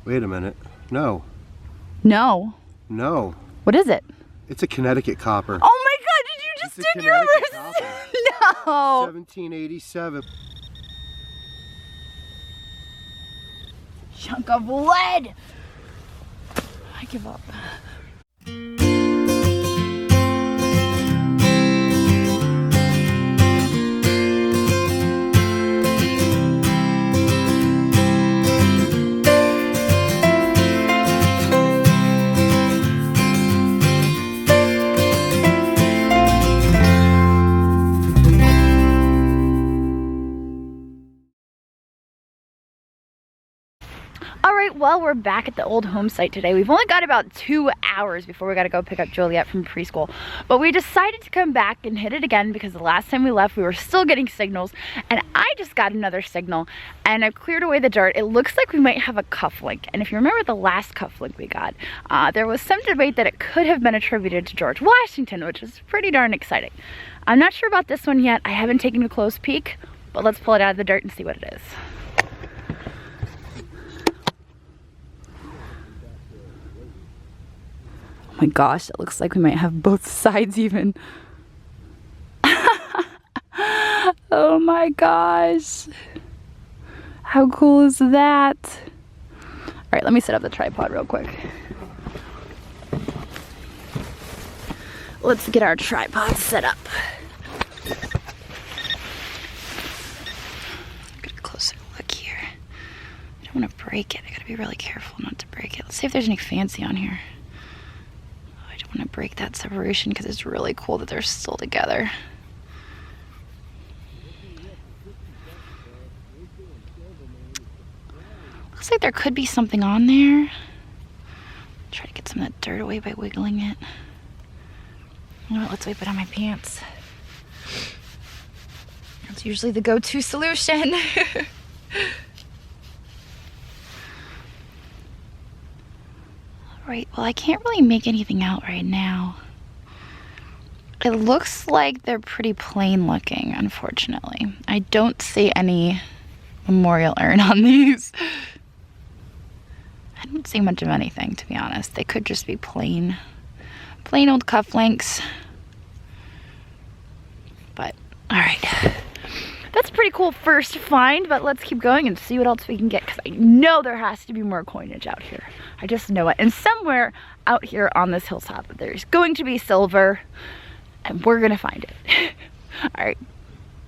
Wait a minute. No. No. No. What is it? It's a Connecticut copper. Oh my God, did you just It's a dig your Connecticut wrist? copper. No. 1787. Chunk of lead. I give up. Alright, well, we're back at the old home site today. We've only got about 2 hours before we gotta go pick up Juliet from preschool. But we decided to come back and hit it again because the last time we left, we were still getting signals. And I just got another signal and I've cleared away the dirt. It looks like we might have a cufflink. And if you remember the last cufflink we got, there was some debate that it could have been attributed to George Washington, which is pretty darn exciting. I'm not sure about this one yet. I haven't taken a close peek, but let's pull it out of the dirt and see what it is. Oh my gosh, it looks like we might have both sides even. Oh my gosh. How cool is that? All right, let me set up the tripod real quick. Let's get our tripod set up. Get a closer look here. I don't want to break it. I gotta be really careful not to break it. Let's see if there's any fancy on here. I don't want to break that separation because it's really cool that they're still together. Looks like there could be something on there. Try to get some of that dirt away by wiggling it. You know what, let's wipe it on my pants. That's usually the go-to solution. Right, well, I can't really make anything out right now. It looks like they're pretty plain looking, unfortunately. I don't see any memorial urn on these. I don't see much of anything, to be honest. They could just be plain old cufflinks. But, all right. That's a pretty cool first find, but let's keep going and see what else we can get, because I know there has to be more coinage out here. I just know it. And somewhere out here on this hilltop, there's going to be silver, and we're gonna find it. All right,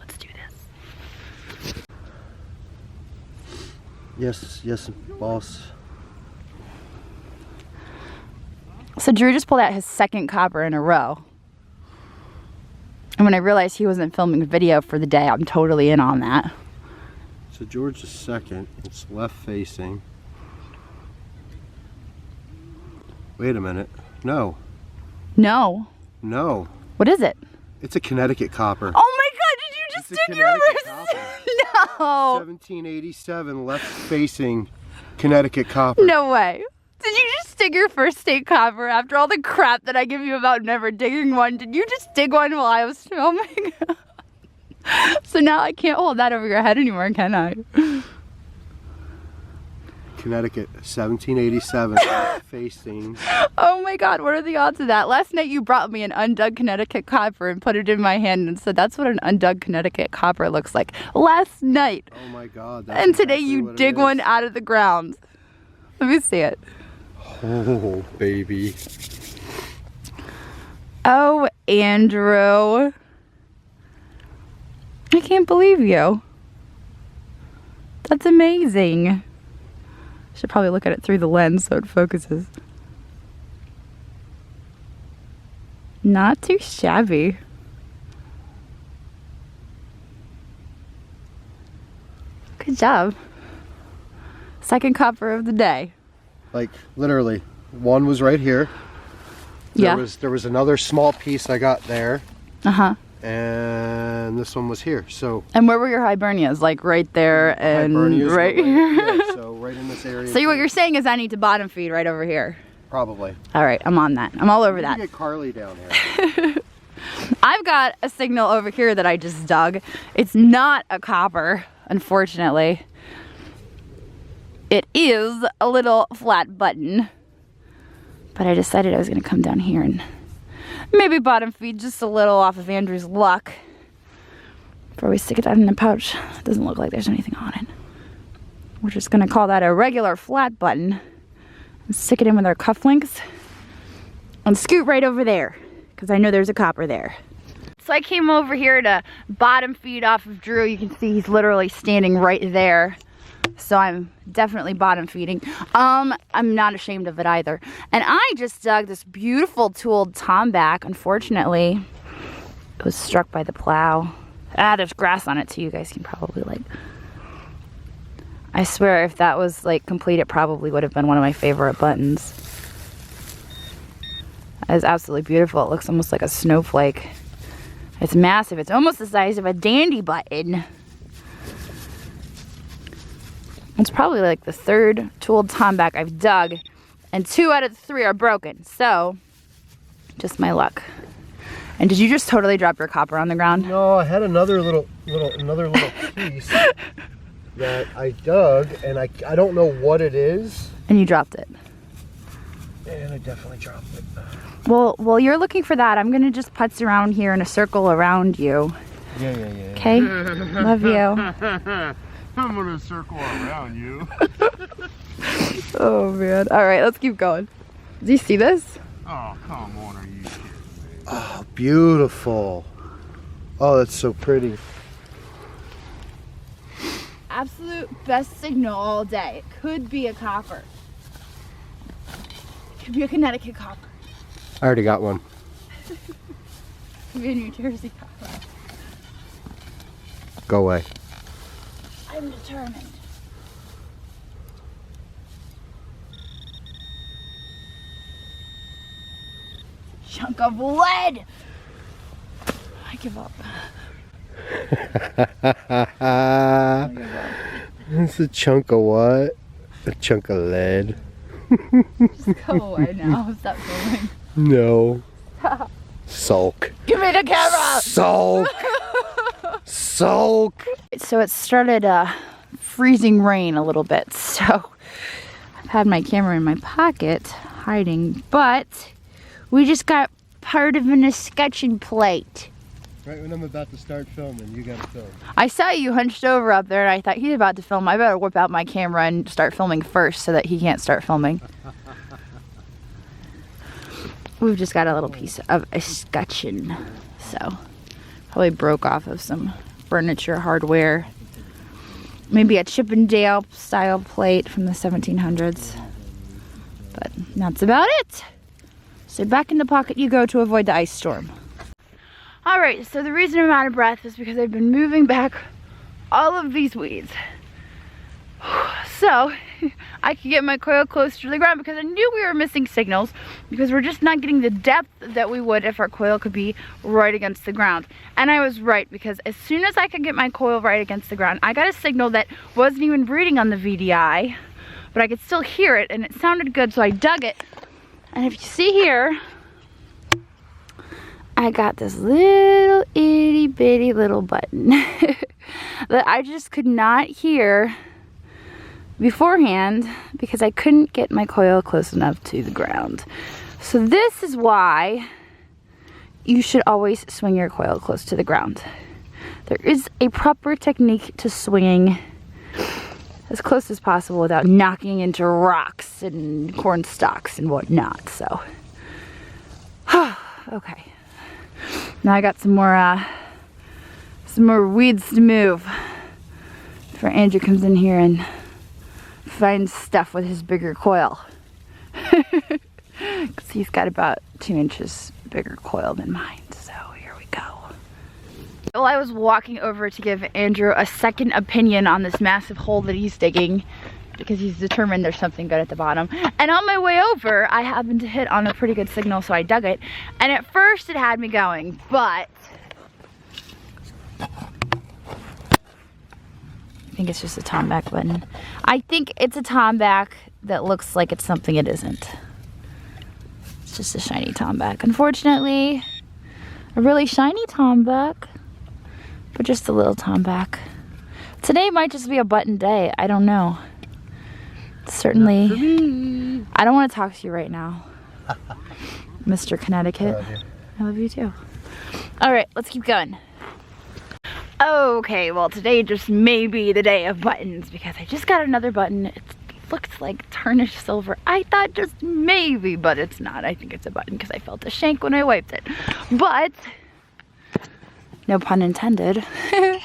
let's do this. Yes, boss. So Drew just pulled out his second copper in a row. And when I realized he wasn't filming a video for the day, I'm totally in on that. So George is second. It's left facing. Wait a minute. No. No. No. What is it? It's a Connecticut copper. Oh my God, did you just dig your wrist? No. 1787 left facing Connecticut copper. No way. Did you just dig your first state copper after all the crap that I give you about never digging one? Did you just dig one while I was filming? So now I can't hold that over your head anymore, can I? Connecticut, 1787 facing. Oh my God, what are the odds of that? Last night you brought me an undug Connecticut copper and put it in my hand and said that's what an undug Connecticut copper looks like. Last night. Oh my God. And today you dig one out of the ground. Let me see it. Oh, baby. Oh, Andrew. I can't believe you. That's amazing. Should probably look at it through the lens so it focuses. Not too shabby. Good job. Second copper of the day. Like literally, one was right here. There was another small piece I got there. And this one was here. So. And where were your hibernias? Like right there and right here. Yeah, so right in this area. So what you're saying is I need to bottom feed right over here. Probably. All right, I'm on that. I'm all over that. Get Carly down here. I've got a signal over here that I just dug. It's not a copper, unfortunately. it is a little flat button. But I decided I was gonna come down here and maybe bottom feed just a little off of Andrew's luck before we stick it out in the pouch. It doesn't look like there's anything on it. We're just gonna call that a regular flat button and stick it in with our cufflinks and scoot right over there because I know there's a copper there. So I came over here to bottom feed off of Drew. You can see he's literally standing right there. So I'm definitely bottom feeding. I'm not ashamed of it either. And I just dug this beautiful tooled tomback. Unfortunately, it was struck by the plow. There's grass on it too. You guys can probably like, I swear if that was like complete, it probably would have been one of my favorite buttons. It's absolutely beautiful. It looks almost like a snowflake. It's massive. It's almost the size of a dandy button. It's probably like the third tooled tomback I've dug, and 2 out of the 3 are broken. So, just my luck. And did you just totally drop your copper on the ground? No, I had another little piece that I dug, and I don't know what it is. And you dropped it. And I definitely dropped it. Well, while you're looking for that, I'm gonna just putz around here in a circle around you. Yeah. Okay? Love you. I'm gonna circle around you. Oh man. Alright, let's keep going. Do you see this? Oh, come on, are you kidding me? Oh, beautiful. Oh, that's so pretty. Absolute best signal all day. It could be a copper. It could be a Connecticut copper. I already got one. It could be a New Jersey copper. Go away. I'm determined. Chunk of lead! I give up. I give up. It's a chunk of what? A chunk of lead. Just go away now. Stop filming. No. Sulk. Give me the camera! Sulk! Sulk! So it started freezing rain a little bit, so I've had my camera in my pocket hiding, but we just got part of an escutcheon plate. Right when I'm about to start filming, you gotta film. I saw you hunched over up there and I thought he's about to film. I better whip out my camera and start filming first so that he can't start filming. We've just got a little piece of escutcheon, so probably broke off of some furniture hardware. Maybe a Chippendale style plate from the 1700s. But that's about it. So back in the pocket you go to avoid the ice storm. Alright, so the reason I'm out of breath is because I've been moving back all of these weeds. So I could get my coil closer to the ground because I knew we were missing signals because we're just not getting the depth that we would if our coil could be right against the ground. And I was right because as soon as I could get my coil right against the ground, I got a signal that wasn't even reading on the VDI, but I could still hear it and it sounded good, so I dug it. And if you see here, I got this little itty bitty little button that I just could not hear beforehand because I couldn't get my coil close enough to the ground. So this is why you should always swing your coil close to the ground. There is a proper technique to swinging as close as possible without knocking into rocks and corn stalks and whatnot. So, okay. Now I got some more weeds to move before Andrew comes in here and finds stuff with his bigger coil. Because he's got about 2 inches bigger coil than mine. So here we go. Well, I was walking over to give Andrew a second opinion on this massive hole that he's digging because he's determined there's something good at the bottom. And on my way over, I happened to hit on a pretty good signal, so I dug it. And at first it had me going, but I think it's just a tomback button. I think it's a tomback that looks like it's something it isn't. It's just a shiny tomback. Unfortunately, a really shiny tomback, but just a little tomback. Today might just be a button day, I don't know. Certainly. Not for me. I don't want to talk to you right now, Mr. Connecticut. I love you. I love you too. All right, let's keep going. Okay, well today just may be the day of buttons because I just got another button. It looks like tarnished silver. I thought just maybe, but it's not. I think it's a button because I felt a shank when I wiped it. But, no pun intended. There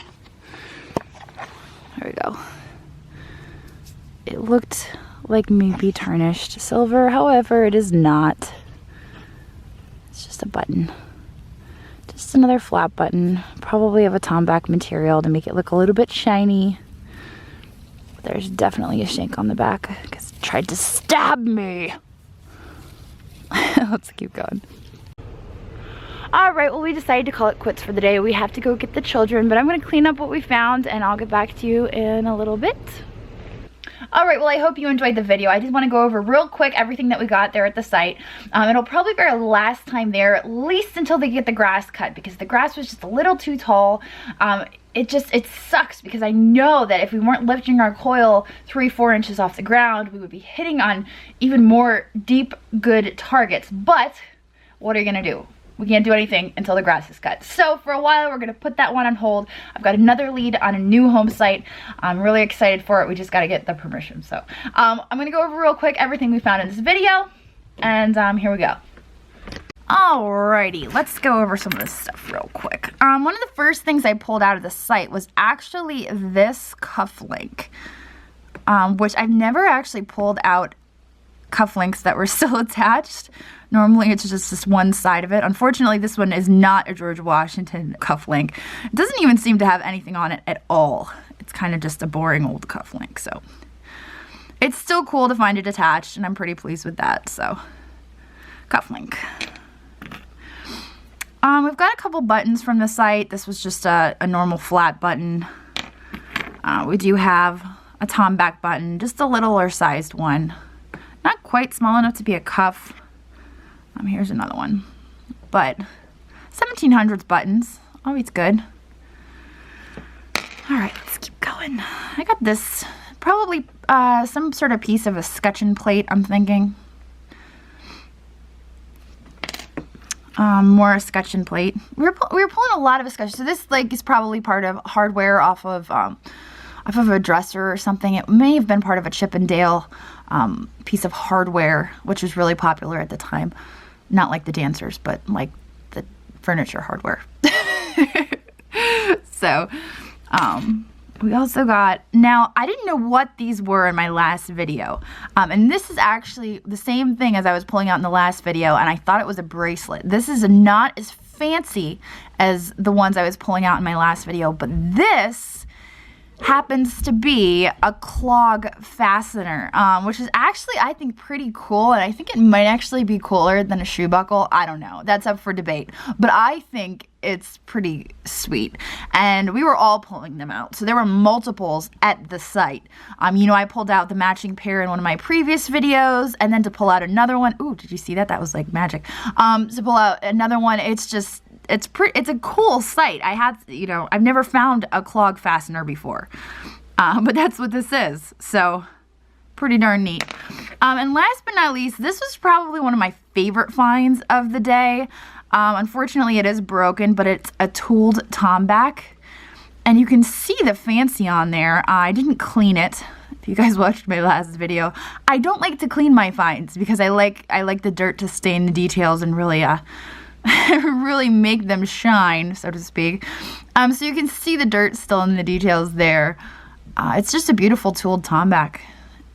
we go. It looked like maybe tarnished silver, however it is not. It's just a button. Just another flat button, probably of a tomback material to make it look a little bit shiny. There's definitely a shank on the back because it tried to stab me. Let's keep going. All right, well we decided to call it quits for the day. We have to go get the children, but I'm gonna clean up what we found and I'll get back to you in a little bit. All right, well, I hope you enjoyed the video. I just want to go over real quick everything that we got there at the site. It'll probably be our last time there, at least until they get the grass cut, because the grass was just a little too tall. It sucks because I know that if we weren't lifting our coil 3-4 inches off the ground, we would be hitting on even more deep, good targets. But what are you gonna do? We can't do anything until the grass is cut. So for a while, we're gonna put that one on hold. I've got another lead on a new home site. I'm really excited for it. We just gotta get the permission. So I'm gonna go over real quick everything we found in this video, and here we go. Alrighty, let's go over some of this stuff real quick. One of the first things I pulled out of the site was actually this cufflink, which I've never actually pulled out cufflinks that were still attached. Normally it's just one side of it. Unfortunately, this one is not a George Washington cufflink. It doesn't even seem to have anything on it at all. It's kind of just a boring old cufflink, so it's still cool to find it attached, and I'm pretty pleased with that. So cufflink. We've got a couple buttons from the site. This was just a normal flat button. We do have a tomback button, just a littler sized one. Not quite small enough to be a cuff. Here's another one. But 1700s buttons, always good. All right, let's keep going. I got this, probably some sort of piece of a scutcheon plate, I'm thinking. More escutcheon plate. We were pulling a lot of escutcheon. So this like is probably part of hardware off of a dresser or something. It may have been part of a Chip and Dale piece of hardware, which was really popular at the time. Not like the dancers, but like the furniture hardware. So, we also got, now I didn't know what these were in my last video. And this is actually the same thing as I was pulling out in the last video, and I thought it was a bracelet. This is not as fancy as the ones I was pulling out in my last video, but this happens to be a clog fastener, which is actually, I think, pretty cool, and I think it might actually be cooler than a shoe buckle. I don't know. That's up for debate, but I think it's pretty sweet, and we were all pulling them out, so there were multiples at the site. You know, I pulled out the matching pair in one of my previous videos, and then to pull out another one, ooh, did you see that? That was like magic. To pull out another one, it's just, it's a cool site. I've never found a clog fastener before, but that's what this is, so pretty darn neat. And last but not least, this was probably one of my favorite finds of the day. Unfortunately, it is broken, but it's a tooled tomback, and you can see the fancy on there. I didn't clean it. If you guys watched my last video, I don't like to clean my finds because I like the dirt to stain the details and really really make them shine, so to speak. So you can see the dirt still in the details there. It's just a beautiful tooled tomback,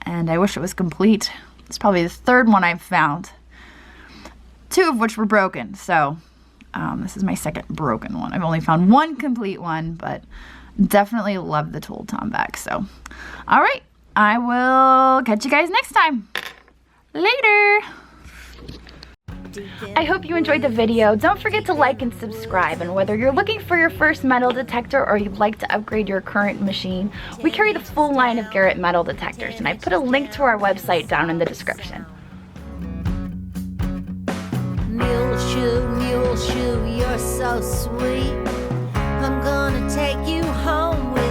and I wish it was complete. It's probably the third one I've found, 2 of which were broken, so this is my second broken one. I've only found one complete one, but definitely love the tooled tomback. So all right, I will catch you guys next time. Later. I hope you enjoyed the video. Don't forget to like and subscribe, and whether you're looking for your first metal detector or you'd like to upgrade your current machine, we carry the full line of Garrett metal detectors, and I put a link to our website down in the description. Mule shoe, you're so sweet. I'm gonna take you home with